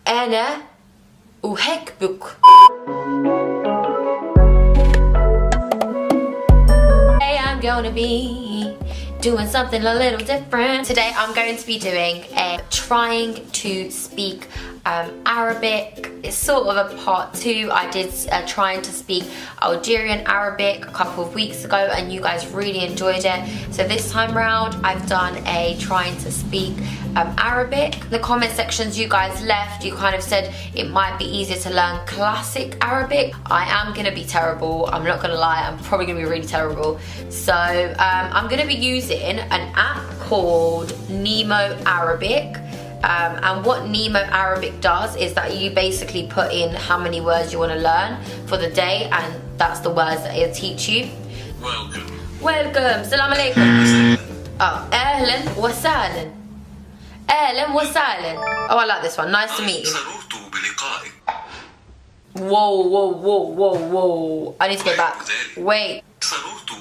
أنا أحبك. Today I'm gonna be doing something a little different. Today I'm going to be doing trying to speak Arabic. It's sort of a part 2. I did trying to speak Algerian Arabic a couple of weeks ago and you guys really enjoyed it. So this time round I've done a trying to speak Arabic. The comment sections you guys left, you kind of said it might be easier to learn classic Arabic. I am going to be terrible. I'm not going to lie. I'm probably going to be really terrible. So I'm going to be using an app called Nemo Arabic. And what Nemo Arabic does is that you basically put in how many words you want to learn for the day, and that's the words that it'll teach you. Welcome. Welcome. Salam alaikum. Oh, ahlan wa sahlan. Ahlan wa sahlan. Oh, I like this one. Nice to meet you. Whoa, whoa, whoa, whoa, whoa. I need to go back. Wait. سررت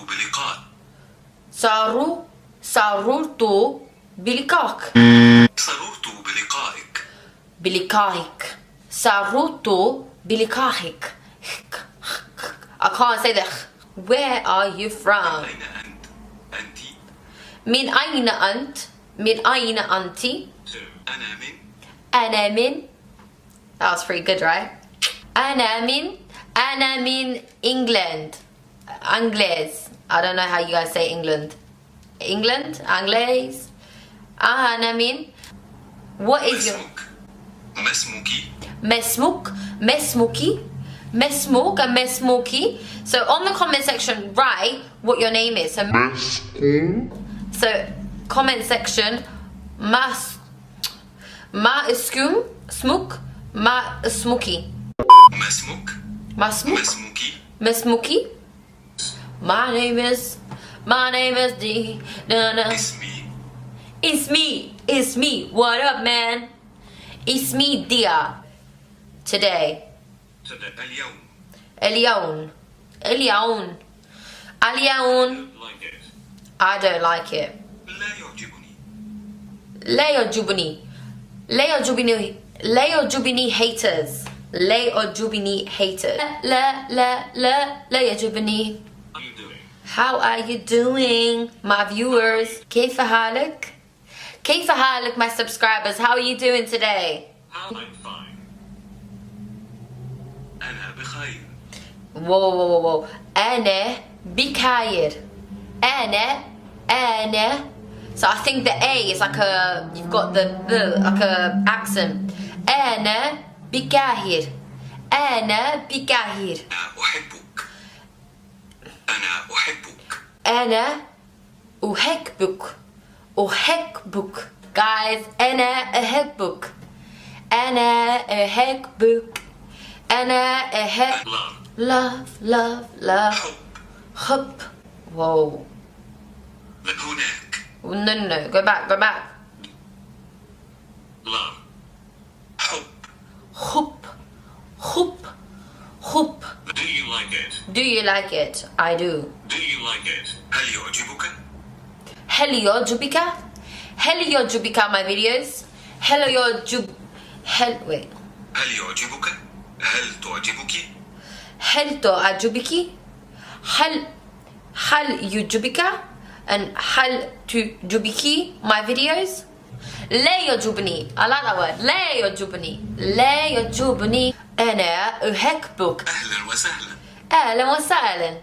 بلقائك. بلقائك. سررت بلقائك. I can't say that. Where are you from? من أين أنت؟ من أين أنت؟ أنا من. That was pretty good, right? أنا من England. Anglais. I don't know how you guys say England. England? Anglais? أنا من. What is your... مسموك. مسموكي. مسموك and مسموكي. So on the comment section write what your name is. So comment section ما اسكم سموك ما اسموكي. مسموك. مسموك. مسموكي. مسموكي. My name is D. It's me. What up, man? It's me, Dia. Today. اليوم. I don't like it. لا يعجبني haters. لا يعجبني. How are you doing, my viewers? كيف حالك? كيف حالك, my subscribers? How are you doing today? I'm fine. أنا بخير. Whoa. أنا بخير. أنا. So I think the A is like a, you've got the like a accent. أنا بخير. أنا بخير. أنا أحبك. Guys, أنا أحبك. Love. حب. Whoa. No. Go back. Love. حب. Do you like it? I do. Do you like it? هل يعجبك my videos? Wait. هل يعجبك؟ هل تعجبك؟ هل يعجبك and هل تعجبك my videos? لا يعجبني. I like that word. لا يعجبني. أنا أحبك. أهلا وسهلا. أهلا وسهلا.